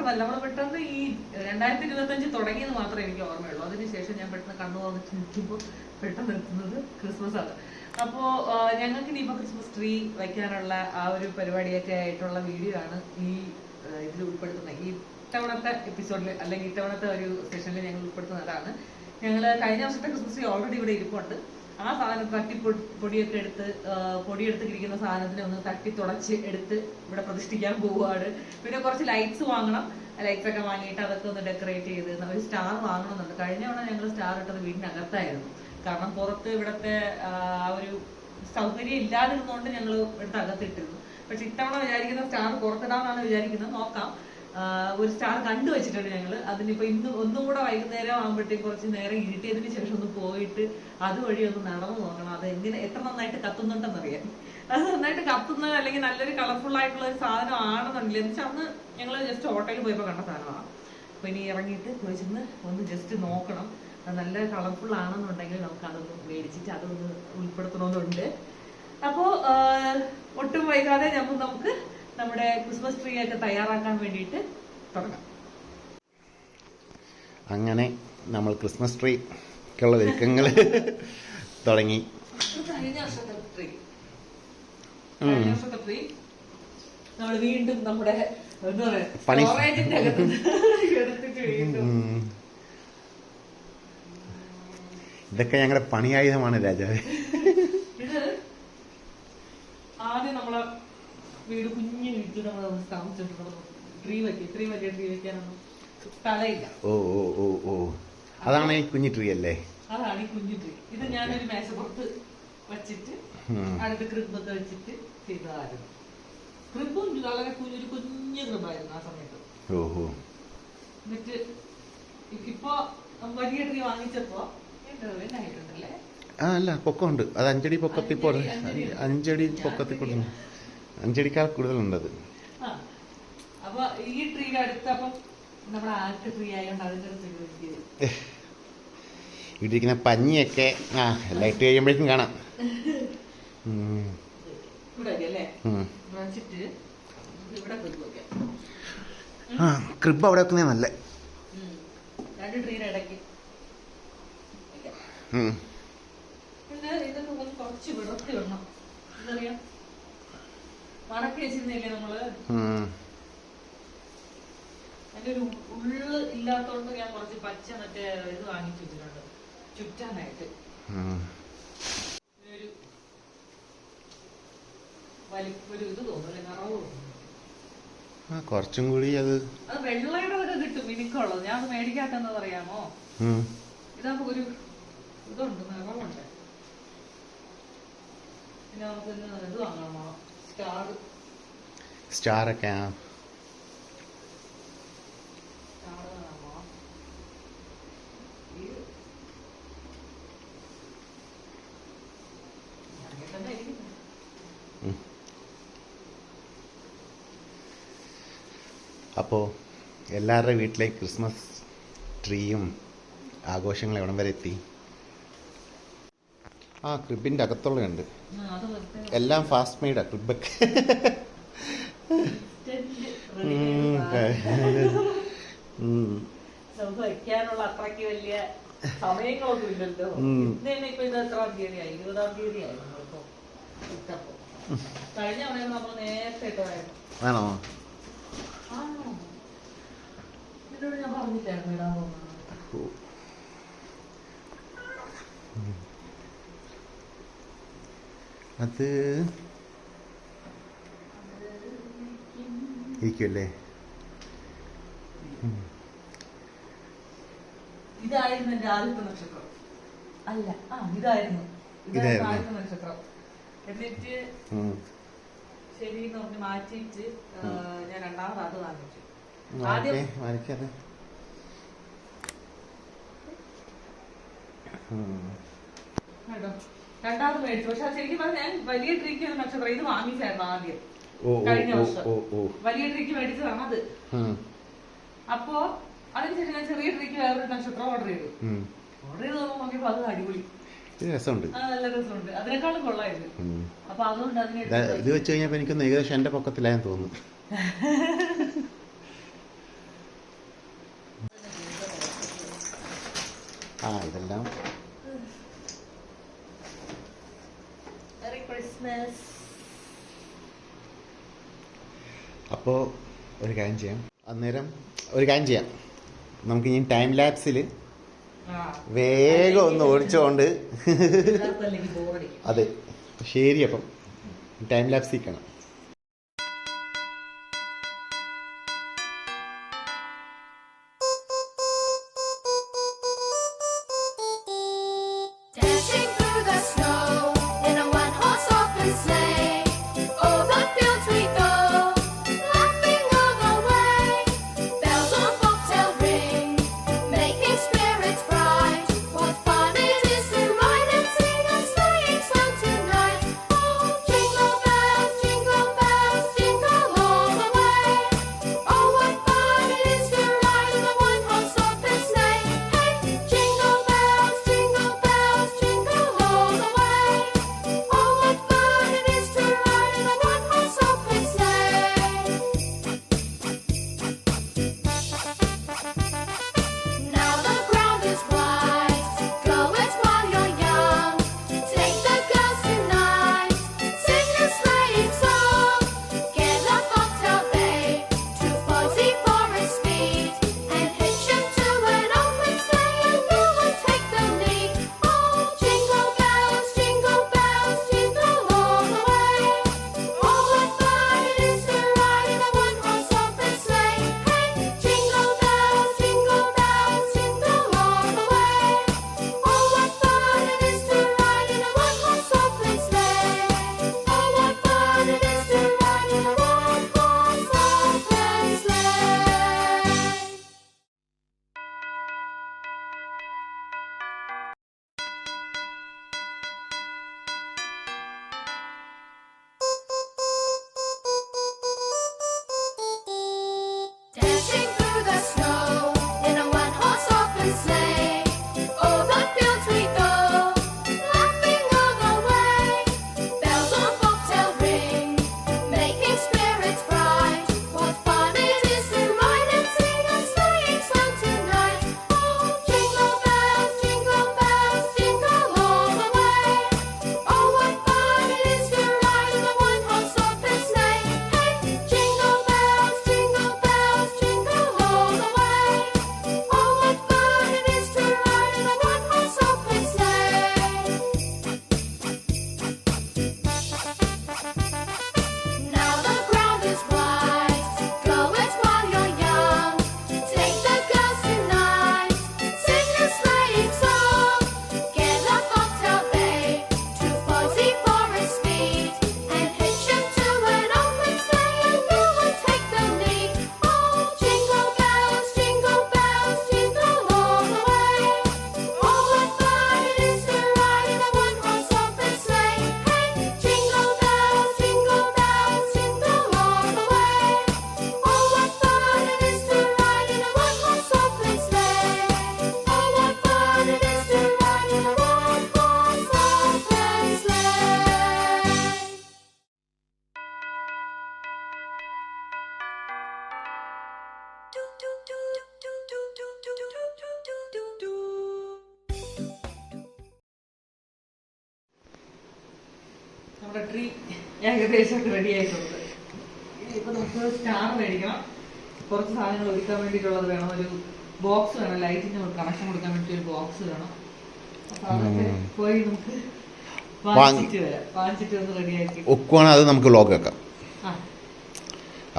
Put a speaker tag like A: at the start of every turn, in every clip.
A: പെട്ടെന്നല്ല, നമ്മൾ പെട്ടെന്ന് ഈ 2025 തുടങ്ങിയെന്ന് മാത്രമേ എനിക്ക് ഓർമ്മയുള്ളൂ. അതിനുശേഷം ഞാൻ പെട്ടെന്ന് കണ്ണു വന്നിട്ട് നിൽക്കുമ്പോൾ പെട്ടെന്ന് എത്തുന്നത് ക്രിസ്മസ് ആണ്. അപ്പോൾ ഞങ്ങൾക്ക് ഇനിയിപ്പോൾ ക്രിസ്മസ് ട്രീ വയ്ക്കാനുള്ള ആ ഒരു പരിപാടിയൊക്കെ ആയിട്ടുള്ള വീഡിയോ ആണ് ഈ ഇതിൽ ഉൾപ്പെടുത്തുന്നത്. ഈ ഇത്തവണത്തെ എപ്പിസോഡിൽ അല്ലെങ്കിൽ ഇത്തവണത്തെ ഒരു സെഷനിൽ ഞങ്ങൾ ഉൾപ്പെടുത്തുന്നതാണ്. ഞങ്ങൾ കഴിഞ്ഞ വർഷത്തെ ക്രിസ്മസ് ട്രീ ഓൾറെഡി ഇവിടെ ഇരിപ്പുണ്ട്. ആ സാധനം പൊടിയൊക്കെ എടുത്ത് പൊടിയെടുത്തിരിക്കുന്ന സാധനത്തിനെ ഒന്ന് തട്ടി തുടച്ച് എടുത്ത് ഇവിടെ പ്രതിഷ്ഠിക്കാൻ പോവുകയാണ്. പിന്നെ കുറച്ച് ലൈറ്റ്സ് വാങ്ങണം. ലൈറ്റ്സ് ഒക്കെ വാങ്ങിയിട്ട് അതൊക്കെ ഒന്ന് ഡെക്കറേറ്റ് ചെയ്ത് ഒരു സ്റ്റാർ വാങ്ങണമെന്നുണ്ട്. കഴിഞ്ഞ തവണ ഞങ്ങൾ സ്റ്റാർ ഇട്ടത് വീടിനകത്തായിരുന്നു. കാരണം പുറത്ത് ഇവിടത്തെ ആ ഒരു സൗകര്യം ഇല്ലാതിരുന്നോണ്ട് ഞങ്ങൾ ഇവിടുത്തെ അകത്തിട്ടിരുന്നു. പക്ഷെ ഇത്തവണ വിചാരിക്കുന്ന സ്റ്റാർ പുറത്തിടാന്നാണ് വിചാരിക്കുന്നത്. നോക്കാം. ഒരു സ്റ്റാർ കണ്ടുവച്ചിട്ടുണ്ട് ഞങ്ങൾ. അതിനിപ്പോ ഇന്ന് ഒന്നും കൂടെ വൈകുന്നേരം ആകുമ്പോഴത്തേക്ക് കുറച്ച് നേരം ഇരുട്ടിയതിന് ശേഷം ഒന്ന് പോയിട്ട് അതുവഴി ഒന്ന് നടന്നു നോക്കണം. അത് എത്ര നന്നായിട്ട് കത്തുന്നുണ്ടെന്നറിയാം. അത് നന്നായിട്ട് കത്തുന്ന അല്ലെങ്കിൽ നല്ലൊരു കളർഫുൾ ആയിട്ടുള്ള ഒരു സാധനം ആണെന്നുണ്ടെങ്കിൽ എന്ന് വെച്ചാൽ അന്ന് ഞങ്ങൾ ജസ്റ്റ് ഓട്ടോയിൽ പോയപ്പോൾ കണ്ട സാധനമാണ്. അപ്പൊ ഇനി ഇറങ്ങിയിട്ട് പോയിച്ചെന്ന് ഒന്ന് ജസ്റ്റ് നോക്കണം. അത് നല്ല കളർഫുൾ ആണെന്നുണ്ടെങ്കിൽ നമുക്ക് അതൊന്ന് മേടിച്ചിട്ട് അതൊന്ന് ഉൾപ്പെടുത്തണമെന്നുണ്ട്. അപ്പോ ഒട്ടും വൈകാതെ നമുക്ക് നമ്മുടെ ക്രിസ്മസ് ട്രീ ഒക്കെ തയ്യാറാക്കാൻ വേണ്ടിയിട്ട് തുടങ്ങാം.
B: അങ്ങനെ നമ്മൾ ക്രിസ്മസ് ട്രീക്കുള്ള ഒരുക്കങ്ങൾ തുടങ്ങി.
A: കഴിഞ്ഞ വർഷത്തെ ട്രീ നമ്മൾ വീണ്ടും നമ്മുടെ എന്താ പറയാ സ്റ്റോറേജിന്റെ അകത്ത് എടുത്തിട്ട് വീണ്ടും.
B: ഇതൊക്കെ ഞങ്ങളുടെ പണിയായുധമാണ് രാജാവ്.
A: ഇത് ആദ്യം നമ്മളെ വീട് കുഞ്ഞു വീട്ടിൽ നമ്മൾ താമസിച്ചിട്ടുള്ളത്. ഇത്രയും വലിയ ട്രീ വെക്കാനൊന്നും സ്ഥലമില്ല.
B: ഓ ഓ ഓ ഓ അതാണ് ഈ കുഞ്ഞു ട്രീ അല്ലേ?
A: അതാണ് ഈ കുഞ്ഞു ട്രീ. ഇത് ഞാനൊരു മേശപ്പുറത്ത് വെച്ചിട്ട് അടുത്ത് ക്രിബൊക്കെ വെച്ചിട്ട് ചെയ്തതായിരുന്നു. ക്രിബും വളരെ കുഞ്ഞു ക്രിബായിരുന്നു ആ സമയത്ത്.
B: ഓഹോ.
A: എന്നിട്ട് ഇപ്പൊ വലിയ ട്രീ വാങ്ങിച്ചപ്പോ എന്നായിട്ടുണ്ടല്ലേ?
B: അല്ല, പൊക്കമുണ്ട്. അത് 5 അടി പൊക്കത്തിൽ 5 അടി പൊക്കത്തിൽ കൊടുക്കുന്നു. 5 അടിക്കാൾ കൂടുതലുണ്ടത്.
A: അപ്പൊ ഈ ട്രീയുടെ അടുത്ത് അപ്പം നമ്മുടെ ആർട്ട് ട്രീ ആയതുകൊണ്ട് അതിന്റെ
B: ഇടിരിക്കുന്ന പഞ്ഞിയൊക്കെ ലൈറ്റ് കഴിയുമ്പോഴേക്കും കാണാം. ക്രിബ് അവിടെ വെക്കുന്നേ നല്ല.
A: രണ്ട് ട്രീയുടെ ഇടയ്ക്ക് പിന്നെ ഇതൊക്കെ കുറച്ച് വിടർത്തി വിടണം. എന്തറിയാം, മടക്കി വെച്ചിരുന്നില്ലേ നമ്മള്. അതിന്റെ ഒരു ഉള്ള് ഇല്ലാത്തോണ്ട് ഞാൻ കുറച്ച് പച്ച മറ്റേ ഇത് വാങ്ങിച്ചു വെച്ചിട്ടുണ്ട് ചുറ്റാനായിട്ട്. ഒരു ഇത് തോന്നുന്നു, നിറവ് തോന്നുന്നു.
B: കുറച്ചും കൂടി അത്
A: വെള്ളയുടെ ഒക്കെ കിട്ടും മിനിക്കുള്ളത്. ഞാൻ അത് മേടിക്കാത്തെന്നത് അറിയാമോ? ഇതാകുമ്പോ ഒരു ഇതുണ്ട്, നിറവുണ്ട്. പിന്നെ നമുക്ക് ഇത് വാങ്ങണമോ?
B: സ്റ്റാറൊക്കെ അപ്പോൾ എല്ലാവരുടെ വീട്ടിലേക്ക് ക്രിസ്മസ് ട്രീയും ആഘോഷങ്ങൾ എവിടം വരെ എത്തി? ക്രിബിൻ്റെ അകത്തുള്ളതുണ്ട്. എല്ലാം ഫാസ്റ്റ് മെയ്ഡാ ക്രിബൊക്കെ.
A: വയ്ക്കാനുള്ള അത്രയ്ക്ക് വലിയ സമയങ്ങളൊന്നും ഇല്ലല്ലോ. ഇപ്പൊ ഇത് എത്രാം തീയതിയായി? 20-ാം തീയതിയായി. കഴിഞ്ഞ സമയം നമ്മൾ നേരത്തെ ഇട്ടതായിരുന്നു.
B: ആണോ?
A: ഇതിനോട് ഞാൻ പറഞ്ഞിട്ടായിരുന്നു ഇടാൻ പോകുന്നത്.
B: അത് ഇരിക്കുമല്ലേ?
A: ഇതായിരുന്നു എന്റെ ആദ്യത്തെ നക്ഷത്രം. അല്ല, ഇതായിരുന്നു ആദ്യത്തെ നക്ഷത്രം. എന്നിട്ട് ശരി എന്ന് പറഞ്ഞ് മാറ്റിയിട്ട് ഞാൻ രണ്ടാമത് അത് വാങ്ങിച്ചു. ആദ്യം രണ്ടാമത് മേടിച്ചു. പക്ഷെ ശരിക്കും പറഞ്ഞാൽ ഞാൻ വലിയ ട്രീക്ക് നക്ഷത്രം ഇത് വാങ്ങിച്ചായിരുന്നു ആദ്യം. കഴിഞ്ഞ വർഷം വലിയ ട്രീക്ക് മേടിച്ചതാണ് അത്. അപ്പോ അതിനുശേഷം ഞാൻ ചെറിയ ട്രീക്ക് വേറൊരു നക്ഷത്രം ഓർഡർ ചെയ്തു. നോക്കിയപ്പോ അത് അടിപൊളി,
B: രസമുണ്ട്,
A: നല്ല രസമുണ്ട്. അതിനേക്കാളും കൊള്ളായിരുന്നു. അപ്പൊ അതുകൊണ്ട് അതിനെ
B: ഇത് വെച്ച് കഴിഞ്ഞപ്പോ എനിക്കൊന്ന് ഏകദേശം എന്റെ പൊക്കത്തിലായെന്ന് തോന്നുന്നു. ഇതെല്ലാം
A: മെറി ക്രിസ്മസ്.
B: അപ്പോൾ ഒരു കാര്യം ചെയ്യാം, നമുക്ക് ഇനി ടൈം ലാപ്സിൽ വേഗം ഒന്ന് ഓടിച്ചുകൊണ്ട് അതെ ശരി. അപ്പം ടൈം ലാപ്സ് നിൽക്കണം.
A: നമ്മുടെ ട്രീ ഏകദേശം റെഡി ആയിട്ടുണ്ട്. ഇപ്പൊ നമുക്ക് സ്റ്റാർ മേടിക്കണം, കുറച്ച് സാധനങ്ങൾ ഒരുക്കാൻ വേണ്ടിയിട്ടുള്ളത് വേണം, ഒരു ബോക്സ് വേണം, ലൈറ്റിന് കണക്ഷൻ കൊടുക്കാൻ വേണ്ടി ഒരു ബോക്സ് വേണം. അപ്പൊ അതൊക്കെ പോയി നമുക്ക് വാങ്ങിച്ചിട്ട് ഒന്ന് റെഡിയാക്കി
B: ഒക്കുവാണെങ്കിൽ അത് നമുക്ക് വ്ലോഗ് വെക്കാം.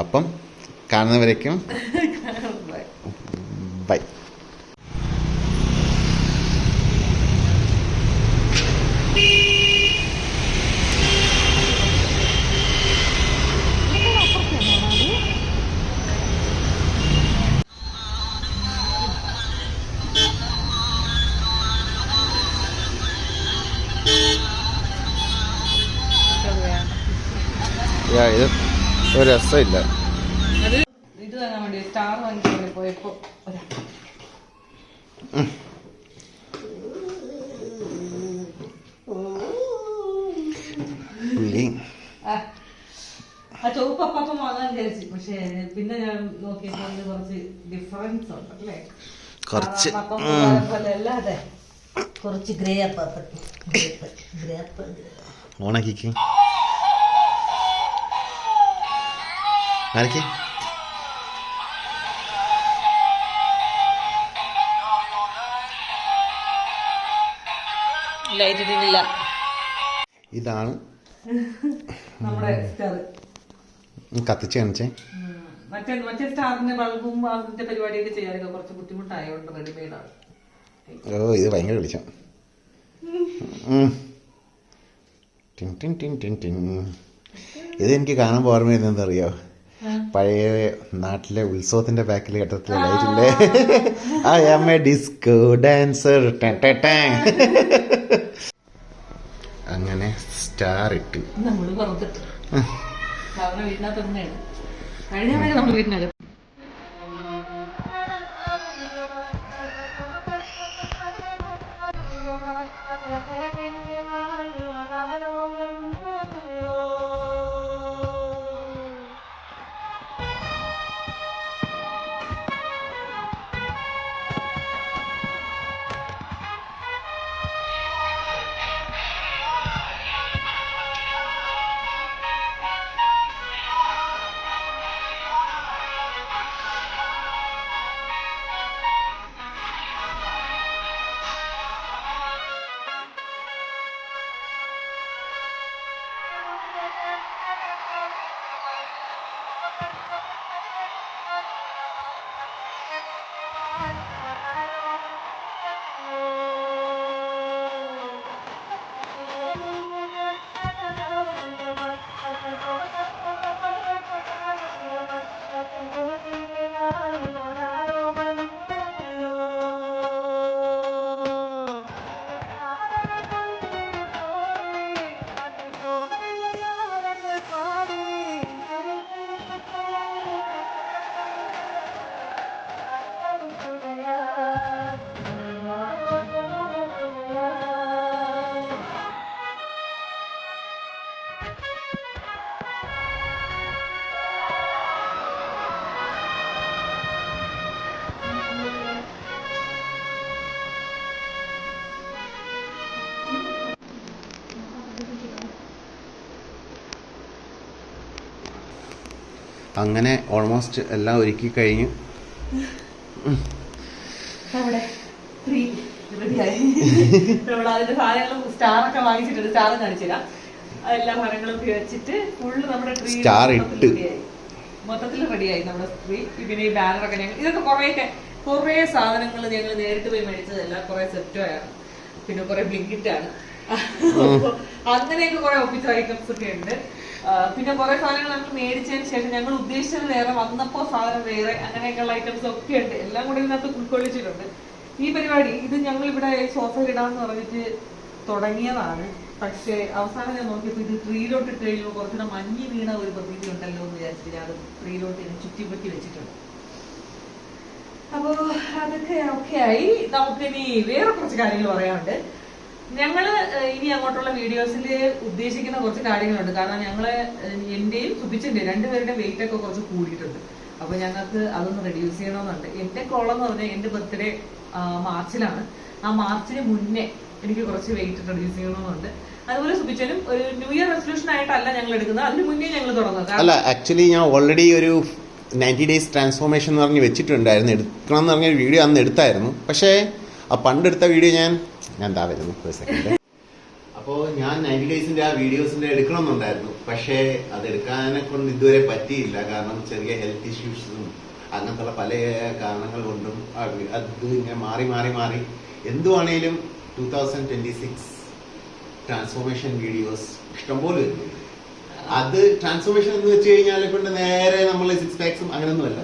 B: അപ്പം കാണുന്നവരേക്കും ബൈ. ഇത് ഒരു രസമില്ല.
A: അത് ഇത് തരാൻ വേണ്ടി സ്റ്റാർ വാങ്ങിക്കാൻ വേണ്ടി പോയപ്പോ ആ ചുവപ്പ് അപ്പം വാങ്ങാൻ വിചാരിച്ചു. പക്ഷേ പിന്നെ ഞാൻ നോക്കിയപ്പോൾ കുറച്ച് ഡിഫറൻസ് ഉണ്ട് അല്ലേ,
B: കുറച്ച്
C: അല്ലാതെ കുറച്ച് ഗ്രേപ്പ്
B: ഓണാക്കിക്ക് ആരൊക്കെ
C: ലൈറ്റ് ഇട്ടിട്ടില്ല.
B: ഇതാണ്
A: നമ്മുടെ സ്റ്റാർ.
B: കത്തിച്ച് കാണിച്ചേ.
A: മറ്റേ സ്റ്റാറിന്റെ ബൾബും അതിന്റെ പരിപാടിയൊക്കെ ചെയ്യാനൊക്കെ കുറച്ച് ബുദ്ധിമുട്ടായതുകൊണ്ട് റെഡിമെയ്ഡാണ്.
B: ഓ ഇത് ഭയങ്കര വിളിച്ചാം. ഇതെനിക്ക് കാണുമ്പോൾ ഓർമ്മ വരുന്നത് അറിയോ, പഴയ നാട്ടിലെ ഉത്സവത്തിന്റെ ബാക്കിൽ ഘട്ടത്തിലെ ലൈറ്റില്ലേ, I am a disco dancer. അങ്ങനെ സ്റ്റാർ ഇട്ടു.
A: നമ്മള് പുറത്തിട്ട് കാരണം വീട്ടിനകത്ത് തന്നെയാണ് കഴിഞ്ഞ നമ്മൾ വീട്ടിനകത്ത്.
B: അങ്ങനെ ഓൾമോസ്റ്റ് എല്ലാം ഒരുക്കി കഴിഞ്ഞു.
A: നമ്മുടെ അതിന്റെ സാധനങ്ങളും സ്റ്റാറൊക്കെ വാങ്ങിച്ചിട്ടുണ്ട്. സ്റ്റാർ കാണിച്ചില്ല, എല്ലാ സാധനങ്ങളും വെച്ചിട്ട് ഫുള്ള് നമ്മുടെ ട്രീ
B: സ്റ്റാർ ഇട്ട്
A: മൊത്തത്തിൽ റെഡിയായി നമ്മുടെ ട്രീ. പിന്നെ ഈ ബാനറൊക്കെ ഞങ്ങൾ ഇതൊക്കെ കുറേ സാധനങ്ങൾ ഞങ്ങൾ നേരിട്ട് പോയി മേടിച്ചതല്ല, കുറെ സെറ്റാണ്, പിന്നെ കുറെ ബ്ലിങ്കിറ്റാണ്. അങ്ങനെയൊക്കെ കുറെ ഒപ്പിച്ച ഐറ്റംസ് ഒക്കെ ഉണ്ട്. പിന്നെ കുറെ സാധനങ്ങൾ നമ്മൾ മേടിച്ചതിന് ശേഷം ഞങ്ങൾ ഉദ്ദേശിച്ചത് വേറെ, വന്നപ്പോ സാധനം വേറെ, അങ്ങനെയൊക്കെയുള്ള ഐറ്റംസ് ഒക്കെ ഉണ്ട്. എല്ലാം കൂടി ഇതിനകത്ത് ഉൾക്കൊള്ളിച്ചിട്ടുണ്ട്. ഈ പരിപാടി ഇത് ഞങ്ങൾ ഇവിടെ സോഫയിൽ ഇടാന്ന് പറഞ്ഞിട്ട് തുടങ്ങിയതാണ്. പക്ഷേ അവസാനം ഞാൻ നോക്കിയപ്പോൾ ഇത് ട്രീലോട്ട് ഇട്ട് കഴിയുമ്പോൾ കുറച്ചുകൂടെ മഞ്ഞ് വീണ ഒരു പ്രതീതി ഉണ്ടല്ലോ എന്ന് വിചാരിച്ചിട്ട് ഞാൻ അത് ട്രീലോട്ട് ചുറ്റിപ്പറ്റി വെച്ചിട്ടുണ്ട്. അപ്പോ അതൊക്കെ ഓക്കെ ആയി. നമുക്കിനി വേറെ കുറച്ച് കാര്യങ്ങൾ പറയാനുണ്ട്. ഞങ്ങള് ഇനി അങ്ങോട്ടുള്ള വീഡിയോസിൽ ഉദ്ദേശിക്കുന്ന കുറച്ച് കാര്യങ്ങളുണ്ട്. കാരണം ഞങ്ങള് എന്റെയും സുബിച്ചിന്റെയും രണ്ടുപേരുടെയും വെയിറ്റ് ഒക്കെ കുറച്ച് കൂടിയിട്ടുണ്ട്. അപ്പൊ ഞങ്ങൾക്ക് അതൊന്ന് റെഡ്യൂസ് ചെയ്യണമെന്നുണ്ട്. എന്റെ കോളം എന്ന് പറഞ്ഞാൽ എന്റെ ബർത്ത്ഡേ മാർച്ചിലാണ്. ആ മാർച്ചിന് മുന്നേ എനിക്ക് കുറച്ച് വെയിറ്റ് റെഡ്യൂസ് ചെയ്യണമെന്നുണ്ട്. അതുപോലെ സുബിച്ചനും ഒരു ന്യൂ ഇയർ റെസൊല്യൂഷൻ ആയിട്ടല്ല ഞങ്ങൾ എടുക്കുന്നത്, അതിന് മുന്നേ ഞങ്ങൾ തുടങ്ങുന്നത്.
B: അല്ല, ആക്ച്വലി ഞാൻ ഓൾറെഡി ഒരു 90 days ട്രാൻസ്ഫോർമേഷൻ എന്ന് പറഞ്ഞ് വെച്ചിട്ടുണ്ടായിരുന്നു. എടുക്കണം എന്ന് പറഞ്ഞ വീഡിയോ അന്ന് എടുത്തായിരുന്നു. പക്ഷേ ആ പണ്ടെടുത്ത വീഡിയോ ഞാൻ എന്താ വരുന്നു ഒരു സെക്കൻഡ്. അപ്പോൾ ഞാൻ 90 daysന്റെ ആ വീഡിയോസിന്റെ എടുക്കണമെന്നുണ്ടായിരുന്നു. പക്ഷേ അത് എടുക്കാനെ കൊണ്ട് ഇതുവരെ പറ്റിയില്ല. കാരണം ചെറിയ ഹെൽത്ത് ഇഷ്യൂസും അങ്ങനത്തെ പല കാരണങ്ങൾ കൊണ്ടും അത് ഇങ്ങനെ മാറി എന്തുവാണേലും 2026 ട്രാൻസ്ഫോർമേഷൻ വീഡിയോസ് ഇഷ്ടംപോലെ വരുന്നു. അത് ട്രാൻസ്ഫോർമേഷൻ എന്ന് വെച്ച് കഴിഞ്ഞാൽ കൊണ്ട് നേരെ നമ്മൾ 6 packs അങ്ങനെയൊന്നുമല്ല.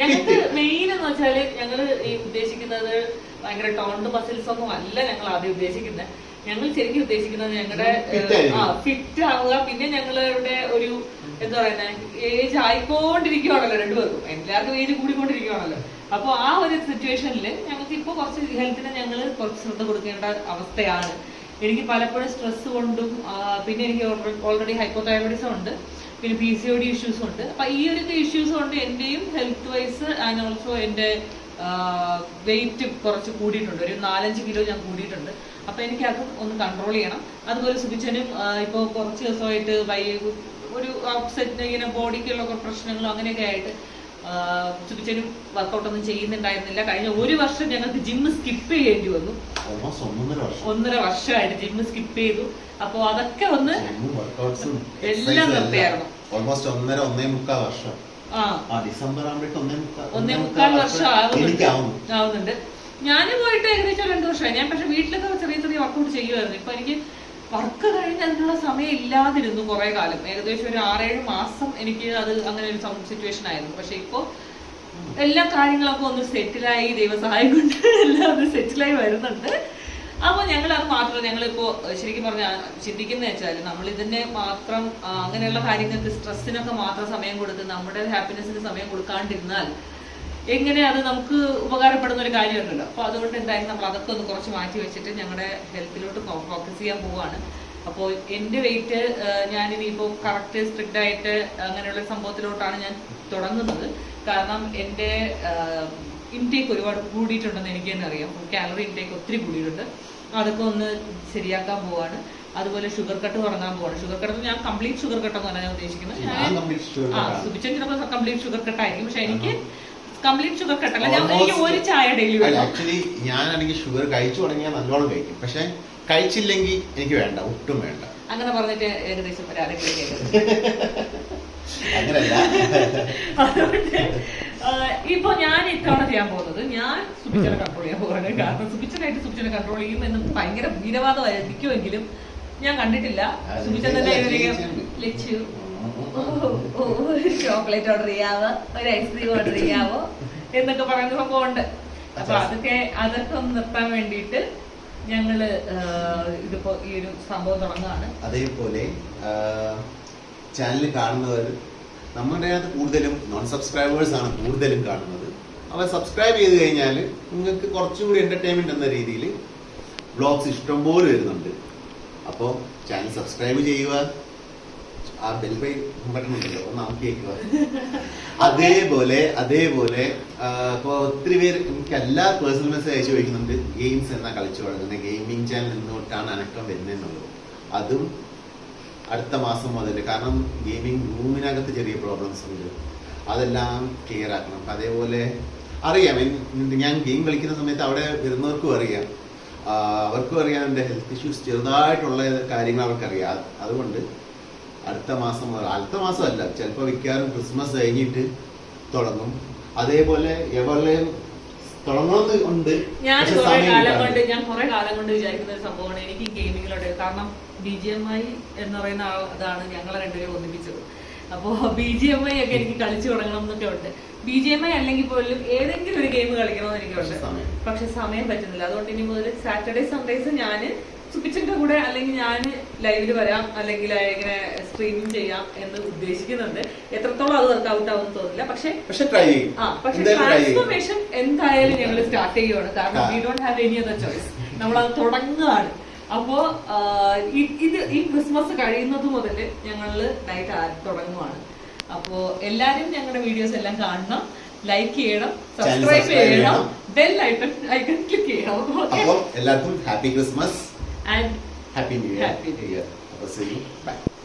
A: ഞങ്ങൾക്ക് മെയിൻ എന്ന് വെച്ചാല് ഞങ്ങള് ഈ ഉദ്ദേശിക്കുന്നത് ഭയങ്കര ടോണ്ട് മസിൽസ് ഒന്നും അല്ല ഞങ്ങൾ ആദ്യം ഉദ്ദേശിക്കുന്നത്. ഞങ്ങൾ ശരിക്കും ഉദ്ദേശിക്കുന്നത് ഞങ്ങളുടെ ഫിറ്റ് ആവുക. പിന്നെ ഞങ്ങളുടെ ഒരു എന്താ പറയുന്നത്, ഏജ് ആയിക്കൊണ്ടിരിക്കുവാണല്ലോ രണ്ടുപേർക്കും, എല്ലാവർക്കും ഏജ് കൂടിക്കൊണ്ടിരിക്കുവാണല്ലോ. അപ്പൊ ആ ഒരു സിറ്റുവേഷനിൽ ഞങ്ങൾക്ക് ഇപ്പൊ കുറച്ച് ഹെൽത്തിന് ഞങ്ങൾ കുറച്ച് ശ്രദ്ധ കൊടുക്കേണ്ട അവസ്ഥയാണ്. എനിക്ക് പലപ്പോഴും സ്ട്രെസ് കൊണ്ടും പിന്നെ എനിക്ക് ഓൾറെഡി ഹൈപ്പോതൈറോയിഡിസം ഉണ്ട്, പിന്നെ PCOD ഇഷ്യൂസ് ഉണ്ട്. അപ്പൊ ഈ ഒരു ഇഷ്യൂസ് കൊണ്ട് എന്റെയും ഹെൽത്ത് വൈസ് ആൻഡ് ഓൾസോ എന്റെ വെയിറ്റ് കുറച്ച് കൂടിയിട്ടുണ്ട്, ഒരു 4-5 കിലോ ഞാൻ കൂടിയിട്ടുണ്ട്. അപ്പൊ എനിക്ക് അതും ഒന്ന് കൺട്രോൾ ചെയ്യണം. അതുപോലെ സുബിച്ചനും ഇപ്പോൾ കുറച്ച് ദിവസമായിട്ട് ഒരു അപ്സെറ്റ് ഇങ്ങനെ ബോഡിക്കുള്ള പ്രശ്നങ്ങളും അങ്ങനെയൊക്കെ ആയിട്ട് സുബിച്ചനും വർക്കൗട്ട് ഒന്നും ചെയ്യുന്നുണ്ടായിരുന്നില്ല. കഴിഞ്ഞ 1 വർഷം ഞങ്ങൾക്ക് ജിമ്മ് സ്കിപ്പ് ചെയ്യേണ്ടി വന്നു. 1.5 വർഷമായിട്ട് ജിമ്മ് സ്കിപ്പ് ചെയ്തു. അപ്പൊ അതൊക്കെ ഒന്ന് എല്ലാം നിർത്തിയായിരുന്നു.
B: ഓൾമോസ്റ്റ് 1.5 വർഷം. ഡിസംബർ
A: 1.25 വർഷം ആവുന്നുണ്ട്. ഞാൻ പോയിട്ട് ഏകദേശം 2 വർഷമായി. ഞാൻ പക്ഷെ വീട്ടിലൊക്കെ ചെറിയ ചെറിയ വർക്കൗട്ട് ചെയ്യുമായിരുന്നു. ഇപ്പൊ എനിക്ക് വർക്ക് കഴിഞ്ഞ് അതിനുള്ള സമയം ഇല്ലാതിരുന്നു കുറെ കാലം. ഏകദേശം ഒരു 6-7 മാസം എനിക്ക് അത് അങ്ങനെ ഒരു സിറ്റുവേഷൻ ആയിരുന്നു. പക്ഷെ ഇപ്പോ എല്ലാ കാര്യങ്ങളൊക്കെ ഒന്ന് സെറ്റിലായി, ദൈവസഹായം കൊണ്ട് എല്ലാം ഒന്ന് സെറ്റിലായി വരുന്നുണ്ട്. അപ്പൊ ഞങ്ങൾ അത് മാത്രം ഞങ്ങളിപ്പോ ശരിക്കും പറഞ്ഞാൽ ചിന്തിക്കുന്ന വെച്ചാൽ നമ്മൾ ഇതിനെ മാത്രം അങ്ങനെയുള്ള കാര്യങ്ങൾക്ക് സ്ട്രെസ്സിനൊക്കെ മാത്രം സമയം കൊടുത്ത് നമ്മുടെ ഹാപ്പിനെസ്സിന് സമയം കൊടുക്കാണ്ടിരുന്നാൽ എങ്ങനെ അത് നമുക്ക് ഉപകാരപ്പെടുന്ന ഒരു കാര്യമുണ്ടല്ലോ. അപ്പൊ അതുകൊണ്ട് എന്തായാലും നമ്മൾ അതൊക്കെ ഒന്ന് കുറച്ച് മാറ്റി വെച്ചിട്ട് ഞങ്ങളുടെ ഹെൽത്തിലോട്ട് ഫോക്കസ് ചെയ്യാൻ പോവാണ്. അപ്പോൾ എൻ്റെ വെയിറ്റ് ഞാനിനിയിപ്പോൾ കറക്റ്റ് സ്ട്രിക്റ്റ് ആയിട്ട് അങ്ങനെയുള്ള സംഭവത്തിലോട്ടാണ് ഞാൻ തുടങ്ങുന്നത്. കാരണം എൻ്റെ ഇൻടേക്ക് ഒരുപാട് കൂടിയിട്ടുണ്ടെന്ന് എനിക്ക് തന്നെ അറിയാം. കാലറി ഇൻടേക്ക് ഒത്തിരി കൂടിയിട്ടുണ്ട്. അതൊക്കെ ഒന്ന് ശരിയാക്കാൻ പോവാണ്. അതുപോലെ ഷുഗർ കട്ട് തുടങ്ങാൻ പോവാണ്. ഷുഗർ കട്ട് ഞാൻ കംപ്ലീറ്റ് ഷുഗർ കട്ടെന്നാണ് ഞാൻ ഉദ്ദേശിക്കുന്നത്. സുബിച്ചൻ ചിലപ്പോൾ കംപ്ലീറ്റ് ഷുഗർ കട്ടായിരിക്കും. പക്ഷെ എനിക്ക് കംപ്ലീറ്റ് ഷുഗർ കട്ടല്ല. എനിക്ക് ഒരു ചായ ഡെയിലി വേണം.
B: ആക്ച്വലി ഞാനാണെങ്കിൽ ഷുഗർ കഴിച്ചു തുടങ്ങിയാൽ നല്ലോണം കഴിക്കും. പക്ഷെ കഴിച്ചില്ലെങ്കിൽ എനിക്ക് വേണ്ട, ഒട്ടും വേണ്ട.
A: അങ്ങനെ പറഞ്ഞിട്ട് ഏകദേശം
B: അങ്ങനല്ല.
A: അതുകൊണ്ട് ഇപ്പൊ ഞാൻ ഇത്തവണ ചെയ്യാൻ പോകുന്നത് ഞാൻ സുബിച്ചനെ കൺട്രോൾ ചെയ്യാൻ പോവാണ്. കാരണം സുബിച്ചനായിട്ട് സുബിച്ചനെ കൺട്രോൾ ചെയ്യും എന്ന് ഭയങ്കര വീരവാദമായിരിക്കുമെങ്കിലും ഞാൻ കണ്ടിട്ടില്ല. സുബിച്ചൻ തന്നെ ലച്ചു ചോക്ലേറ്റ് ഓർഡർ ചെയ്യാവോ, ഒരു ഐസ്ക്രീം ഓർഡർ ചെയ്യാവോ എന്നൊക്കെ പറയുന്ന സംഭവമുണ്ട്. അപ്പൊ അതൊക്കെ ഒന്ന് നിർത്താൻ വേണ്ടിയിട്ട് ഞങ്ങള് ഇതിപ്പോ ഈ ഒരു സംഭവം തുടങ്ങുകയാണ്.
B: അതേപോലെ ചാനൽ കാണുന്നവർ നമ്മുടെ അകത്ത് കൂടുതലും നോൺ സബ്സ്ക്രൈബേഴ്സ് ആണ് കൂടുതലും കാണുന്നത്. അവർ സബ്സ്ക്രൈബ് ചെയ്ത് കഴിഞ്ഞാൽ നിങ്ങൾക്ക് കുറച്ചുകൂടി എന്റർടൈൻമെന്റ് എന്ന രീതിയിൽ വ്ളോഗ്സ് ഇഷ്ടംപോലെ വരുന്നുണ്ട്. അപ്പോൾ ചാനൽ സബ്സ്ക്രൈബ് ചെയ്യുക, ആ ബെൽ ബട്ടൺ ഉണ്ടല്ലോ ഒന്ന് അമർത്തിയേക്കുക. അതേപോലെ ഇപ്പൊ ഒത്തിരി പേര് എനിക്ക് എല്ലാ പേഴ്സണൽ മെസ്സേജ് അയച്ചു ചോദിക്കുന്നുണ്ട് ഗെയിംസ് എന്നാ കളിച്ചു തുടങ്ങുന്നത്, ഗെയിമിംഗ് ചാനൽ നിന്നോട്ടാണ് അനക്കം വരുന്നതെന്നുള്ളത്. അതും അടുത്ത മാസം മുതൽ, കാരണം ഗെയിമിംഗ് റൂമിനകത്ത് ചെറിയ പ്രോബ്ലംസ് ഉണ്ട്, അതെല്ലാം ക്ലിയർ ആക്കണം. അപ്പൊ അതേപോലെ അറിയാം, ഞാൻ ഗെയിം കളിക്കുന്ന സമയത്ത് അവിടെ വരുന്നവർക്കും അറിയാം, അവർക്കും അറിയാം എൻ്റെ ഹെൽത്ത് ഇഷ്യൂസ് ചെറുതായിട്ടുള്ള കാര്യങ്ങൾ അവർക്കറിയാം. അതുകൊണ്ട് അടുത്ത മാസമല്ല, ചിലപ്പോൾ മിക്കവാറും ക്രിസ്മസ് കഴിഞ്ഞിട്ട് തുടങ്ങും. അതേപോലെ എവരുടെയും തുടങ്ങണമെന്ന് ഉണ്ട്.
A: ഞാൻ കുറെ കാലം കൊണ്ട് വിചാരിക്കുന്ന ഒരു സംഭവമാണ് എനിക്ക് ഗെയിമിങ്ങിലോട്ട്. കാരണം BGMI എന്ന് പറയുന്ന അതാണ് ഞങ്ങളെ രണ്ടുപേരും ഒന്നിപ്പിച്ചത്. അപ്പോ BGMI ഒക്കെ എനിക്ക് കളിച്ചു തുടങ്ങണം എന്നൊക്കെ ഉണ്ട്. BGMI അല്ലെങ്കിൽ പോലും ഏതെങ്കിലും ഒരു ഗെയിം കളിക്കണമെന്ന് എനിക്കുണ്ട്. പക്ഷെ സമയം പറ്റുന്നില്ല. അതുകൊണ്ട് ഇനി മുതൽ സാറ്റർഡേ സൺഡേസ് ഞാന് സുബിച്ചന്റെ കൂടെ അല്ലെങ്കിൽ ഞാൻ ലൈവില് വരാം, അല്ലെങ്കിൽ ഇങ്ങനെ സ്ട്രീമിംഗ് ചെയ്യാം എന്ന് ഉദ്ദേശിക്കുന്നുണ്ട്. എത്രത്തോളം അത് വർക്ക്ഔട്ട് ആവുമെന്ന് തോന്നില്ല. പക്ഷെ ട്രാൻസ്ഫോർമേഷൻ എന്തായാലും ഞങ്ങൾ സ്റ്റാർട്ട് ചെയ്യുവാണ്. കാരണം we don't have any other choice. നമ്മളത് തുടങ്ങുകയാണ്. അപ്പോ ഈ ക്രിസ്മസ് കഴിയുന്നത് മുതൽ ഞങ്ങള് ഡയറ്റ് തുടങ്ങുവാണ്. അപ്പോ എല്ലാരും ഞങ്ങളുടെ വീഡിയോസ് എല്ലാം കാണണം, ലൈക്ക് ചെയ്യണം, സബ്സ്ക്രൈബ് ചെയ്യണം, ബെൽ ഐക്കൺ ക്ലിക്ക് ചെയ്യണം.
B: അപ്പോൾ എല്ലാവർക്കും happy Christmas
A: and
B: happy new year. See you. Bye.